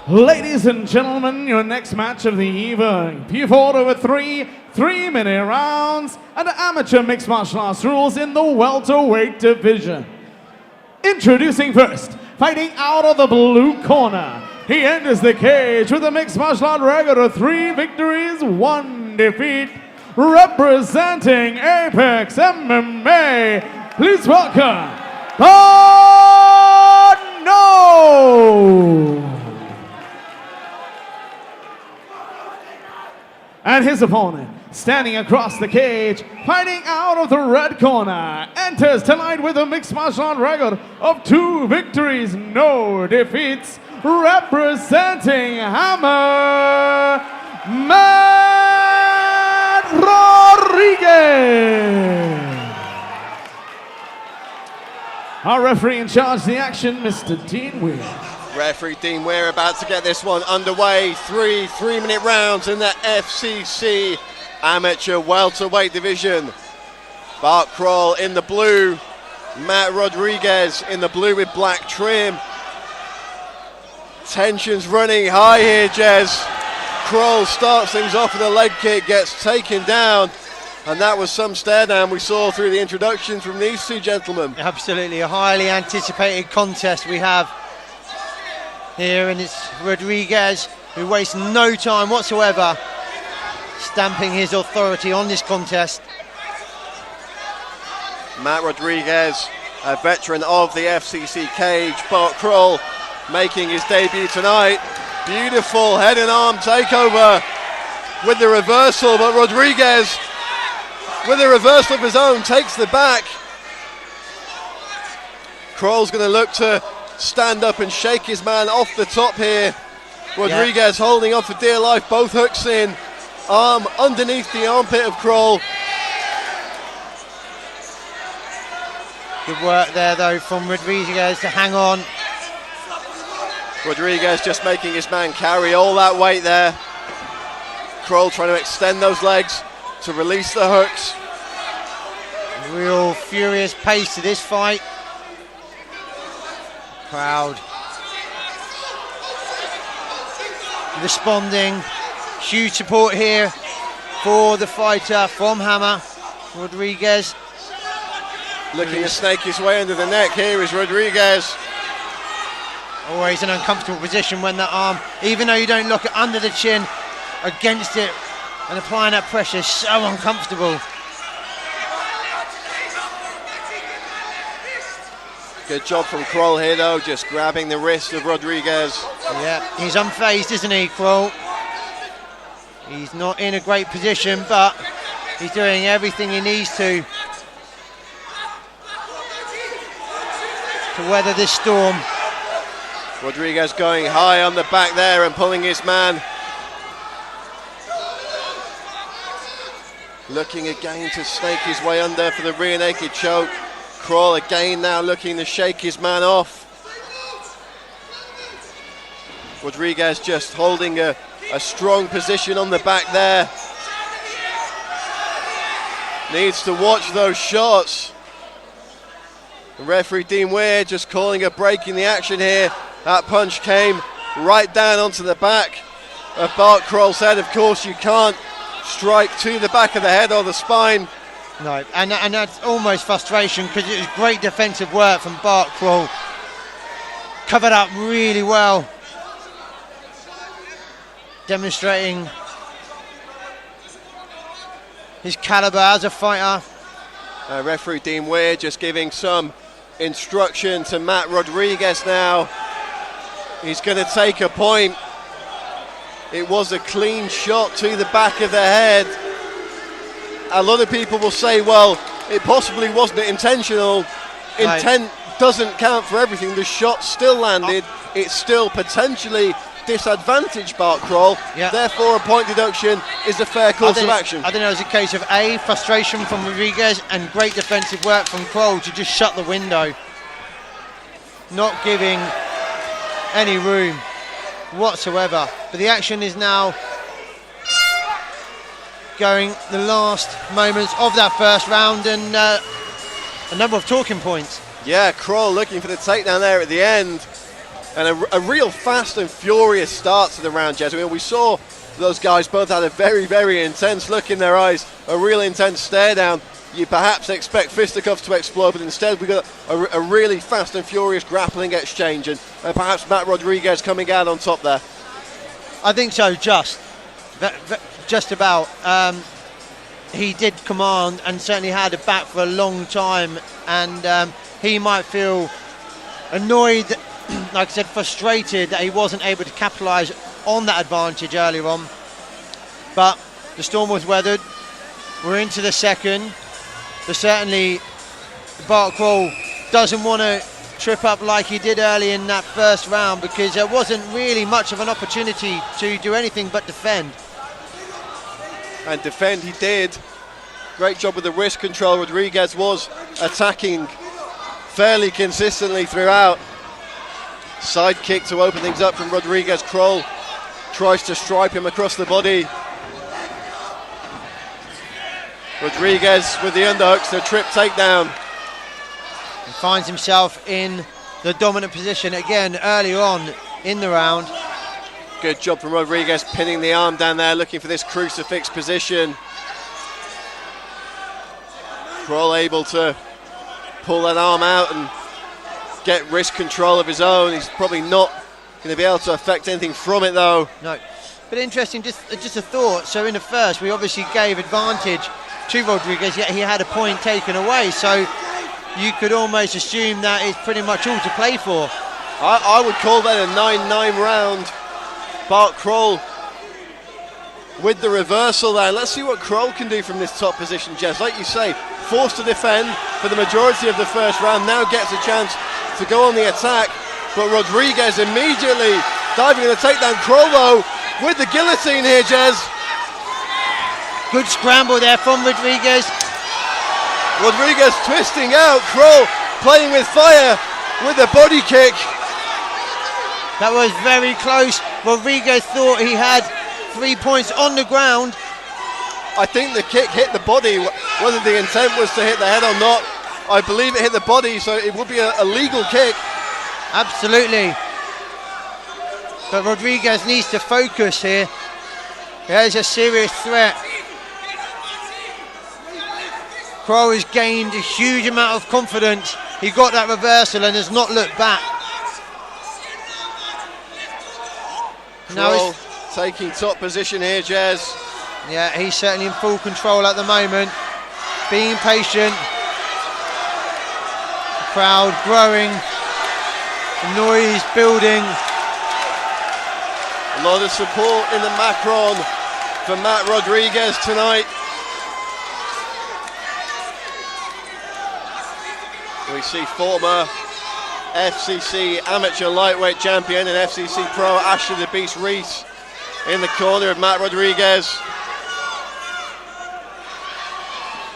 Ladies and gentlemen, your next match of the evening. Fought over three-minute rounds and amateur mixed martial arts rules in the welterweight division. Introducing first, fighting out of the blue corner. He enters the cage with a mixed martial art record of 3 victories, 1 defeat. Representing Apex MMA, please welcome Bart Kroll. And his opponent, standing across the cage, fighting out of the red corner, enters tonight with a mixed martial art record of 2 victories, no defeats. Representing HAMMA, Rodrigues. Our referee in charge of the action, Mr. Dean Weir. Referee Dean Weir about to get this one underway. 3 3-minute rounds in the FCC amateur welterweight division. Bart Kroll in the blue, Matt Rodrigues in the blue with black trim. Tensions running high here, Jez. Kroll starts things off with a leg kick, gets taken down, and that was some stare down we saw through the introductions from these two gentlemen. Absolutely, a highly anticipated contest we have here, and it's Rodrigues who wastes no time whatsoever stamping his authority on this contest. Matt Rodrigues, a veteran of the FCC cage. Bart Kroll making his debut tonight. Beautiful head and arm takeover with the reversal, but Rodrigues, with a reversal of his own, takes the back. Kroll's going to look to stand up and shake his man off the top here. Rodrigues holding on for dear life, both hooks in, arm underneath the armpit of Kroll. Good work there though from Rodrigues to hang on. Rodrigues just making his man carry all that weight there. Kroll trying to extend those legs to release the hooks. Real furious pace to this fight. Crowd responding. Huge support here for the fighter from HAMMA, Rodrigues. Looking to snake his way under the neck. Here is Rodrigues. Always an uncomfortable position when that arm, even though you don't look under the chin, against it and applying that pressure is so uncomfortable. Good job from Kroll here though, just grabbing the wrist of Rodrigues. Yeah, he's unfazed, isn't he, Kroll? He's not in a great position, but he's doing everything he needs to weather this storm. Rodrigues going high on the back there and pulling his man. Looking again to snake his way under for the rear naked choke. Kroll again now looking to shake his man off. Rodrigues just holding a strong position on the back there. Needs to watch those shots. The referee Dean Weir just calling a break in the action here. That punch came right down onto the back of Bart Kroll's head. Of course you can't strike to the back of the head or the spine. No, and that's almost frustration because it was great defensive work from Bart Kroll. Covered up really well. Demonstrating his caliber as a fighter. Referee Dean Weir just giving some instruction to Matt Rodrigues now. He's going to take a point. It was a clean shot to the back of the head. A lot of people will say, well, it possibly wasn't intentional. Intent doesn't count for everything. The shot still landed. It's still potentially disadvantaged Bart Kroll. Therefore, a point deduction is a fair course of action. I think it was a case of A, frustration from Rodrigues, and great defensive work from Kroll to just shut the window. Not giving any room whatsoever. But the action is now going the last moments of that first round, and a number of talking points. Yeah, Kroll looking for the takedown there at the end. And a real fast and furious start to the round, Jez. I mean, we saw those guys both had a very, very intense look in their eyes, a real intense stare down. You perhaps expect fisticuffs to explode, but instead we got a really fast and furious grappling exchange, and perhaps Matt Rodrigues coming out on top there. I think so, just about. He did command and certainly had it back for a long time, and he might feel annoyed, like I said, frustrated that he wasn't able to capitalise on that advantage earlier on. But the storm was weathered. We're into the second. But certainly Bart Kroll doesn't want to trip up like he did early in that first round, because there wasn't really much of an opportunity to do anything but defend. And defend he did. Great job with the wrist control. Rodrigues was attacking fairly consistently throughout. Side kick to open things up from Rodrigues. Kroll tries to stripe him across the body. Rodrigues with the underhooks, the trip takedown. He finds himself in the dominant position again early on in the round. Good job from Rodrigues, pinning the arm down there, looking for this crucifix position. Kroll able to pull that arm out and get wrist control of his own. He's probably not going to be able to affect anything from it though. No, but interesting, just a thought. So in the first, we obviously gave advantage to Rodrigues, yet he had a point taken away. So you could almost assume that it's pretty much all to play for. I would call that a 9-9 round. Bart Kroll with the reversal there. Let's see what Kroll can do from this top position, Jez. Like you say, forced to defend for the majority of the first round, now gets a chance to go on the attack, but Rodrigues immediately diving in the takedown. Kroll though with the guillotine here, Jez. Good scramble there from Rodrigues. Rodrigues twisting out, Kroll playing with fire with the body kick. That was very close. Rodrigues thought he had 3 points on the ground. I think the kick hit the body. Whether the intent was to hit the head or not, I believe it hit the body, so it would be a legal kick. Absolutely. But Rodrigues needs to focus here. There's a serious threat. Kroll has gained a huge amount of confidence. He got that reversal and has not looked back. Kroll taking top position here, Jez. Yeah, he's certainly in full control at the moment. Being patient. The crowd growing. The noise building. A lot of support in the Macron for Matt Rodrigues tonight. We see former FCC amateur lightweight champion and FCC pro Ashley the Beast Reese in the corner of Matt Rodrigues.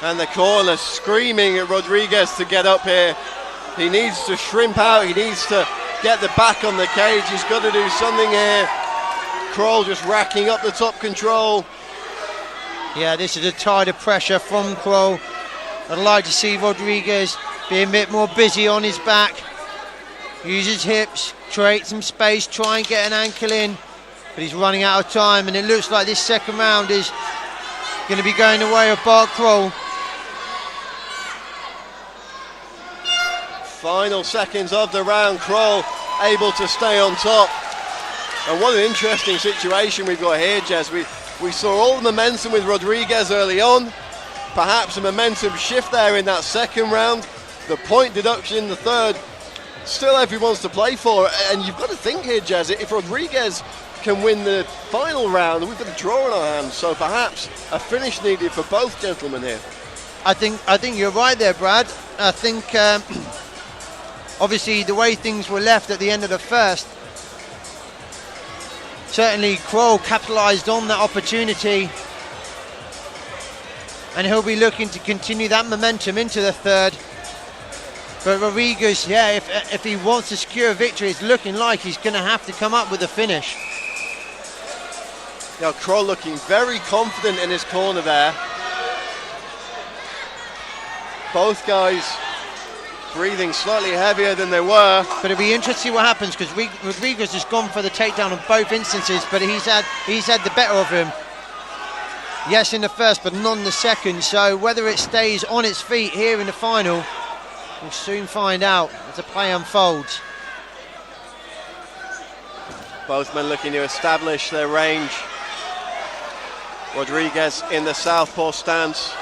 And the corner screaming at Rodrigues to get up here. He needs to shrimp out, he needs to get the back on the cage, he's got to do something here. Kroll just racking up the top control. Yeah, this is a tide of pressure from Kroll. I'd like to see Rodrigues be a bit more busy on his back. Use his hips, create some space, try and get an ankle in. But he's running out of time, and it looks like this second round is going to be going the way of Bart Kroll. Final seconds of the round, Kroll able to stay on top. And what an interesting situation we've got here, Jez. We saw all the momentum with Rodrigues early on. Perhaps a momentum shift there in that second round. The point deduction in the third. Still everyone's to play for. And you've got to think here, Jez, if Rodrigues can win the final round, we've got a draw in our hands. So perhaps a finish needed for both gentlemen here. I think you're right there, Brad. I think obviously the way things were left at the end of the first, certainly Kroll capitalised on that opportunity, and he'll be looking to continue that momentum into the third. But Rodrigues, yeah, if he wants to secure a victory, it's looking like he's going to have to come up with a finish. Now Kroll looking very confident in his corner there. Both guys breathing slightly heavier than they were. But it'll be interesting to see what happens, because Rodrigues has gone for the takedown on both instances, but he's had the better of him. Yes, in the first, but not in the second. So whether it stays on its feet here in the final, we'll soon find out as the play unfolds. Both men looking to establish their range. Rodrigues in the southpaw stance.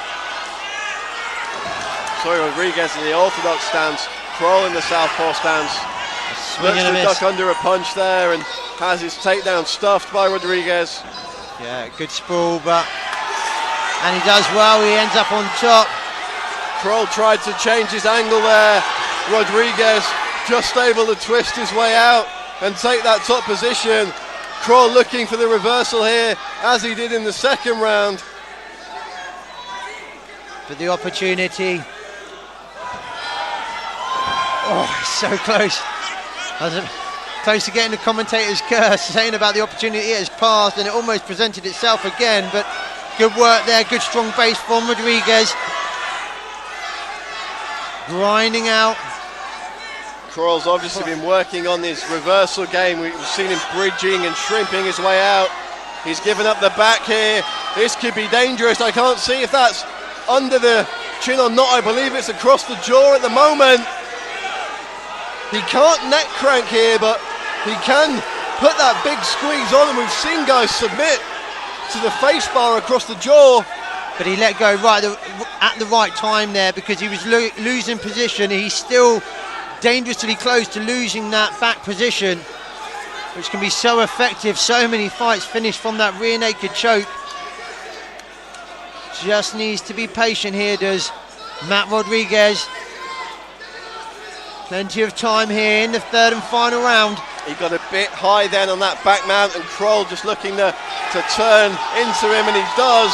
Sorry, Rodrigues in the orthodox stance. Kroll in the southpaw stance. Looks to duck under a punch there and has his takedown stuffed by Rodrigues. Yeah, good sprawl, and he does well. He ends up on top. Kroll tried to change his angle there. Rodrigues just able to twist his way out and take that top position. Kroll looking for the reversal here, as he did in the second round. For the opportunity. Oh, so close. Close to getting the commentator's curse, saying about the opportunity it has passed, and it almost presented itself again, but good work there, good strong base from Rodrigues. Grinding out. Kroll's obviously been working on this reversal game. We've seen him bridging and shrimping his way out. He's given up the back here. This could be dangerous. I can't see if that's under the chin or not. I believe it's across the jaw at the moment. He can't neck crank here, but he can put that big squeeze on, and we've seen guys submit to the face bar across the jaw. But he let go right at the right time there, because he was losing position. He's still dangerously close to losing that back position, which can be so effective. So many fights finish from that rear naked choke. Just needs to be patient here, does Matt Rodrigues. Plenty of time here in the third and final round. He got a bit high then on that back mount, and Kroll just looking to turn into him, and he does.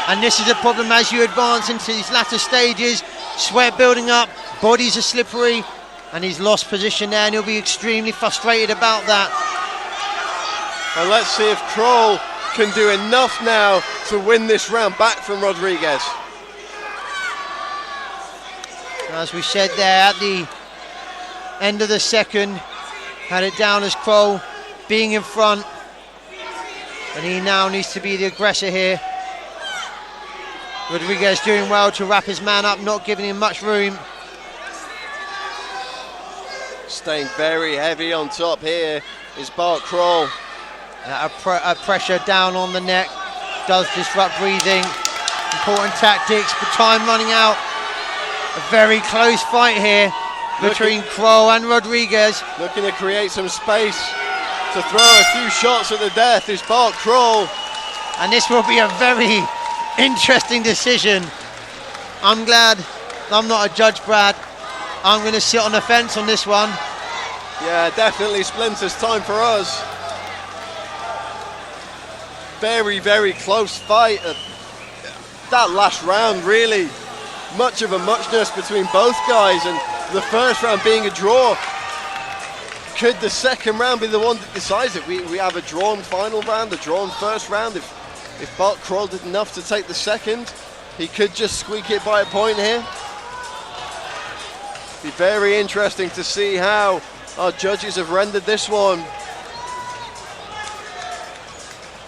And this is a problem as you advance into these latter stages. Sweat building up, bodies are slippery, and he's lost position there, and he'll be extremely frustrated about that. And let's see if Kroll can do enough now to win this round back from Rodrigues. As we said there at the end of the second, had it down as Kroll being in front, and he now needs to be the aggressor here. Rodrigues doing well to wrap his man up, not giving him much room. Staying very heavy on top here is Bart Kroll. A pressure down on the neck does disrupt breathing. Important tactics, but time running out. A very close fight here between Kroll and Rodrigues. Looking to create some space to throw a few shots at the death is Bart Kroll. And this will be a very interesting decision. I'm glad I'm not a judge, Brad. I'm going to sit on the fence on this one. Yeah, definitely Splinter's time for us. Very, very close fight. That last round, really much of a muchness between both guys, and the first round being a draw. Could the second round be the one that decides it? We have a drawn final round, a drawn first round. If Bart Kroll did enough to take the second, he could just squeak it by a point here. Be very interesting to see how our judges have rendered this one.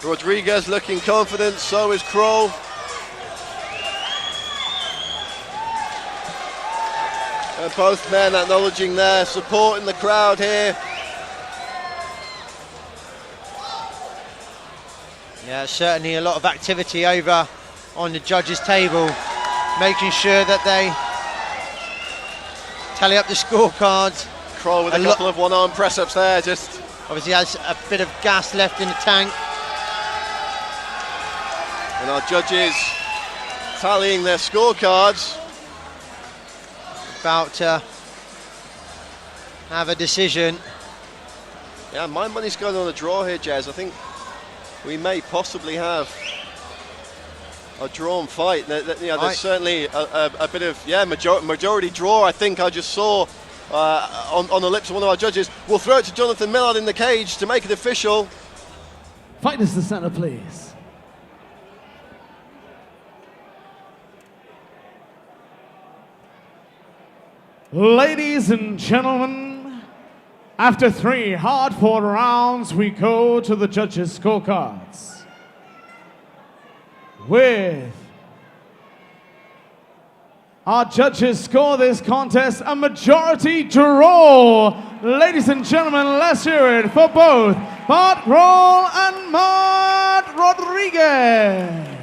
Rodrigues looking confident, so is Kroll. And both men acknowledging their support in the crowd here. Yeah, certainly a lot of activity over on the judges' table, making sure that they tally up the scorecards. Kroll with a couple of one-arm press-ups there, just obviously has a bit of gas left in the tank. And our judges tallying their scorecards. About to have a decision. Yeah, my money's going on a draw here, Jez. I think we may possibly have a drawn fight. There's certainly a bit of majority draw. I think I just saw on the lips of one of our judges. We'll throw it to Jonathan Millard in the cage to make it official. Fighters to center, please. Ladies and gentlemen, after 3 hard-fought rounds, we go to the judges' scorecards. With our judges score this contest a majority draw. Ladies and gentlemen, let's hear it for both Bart Kroll and Rodrigues.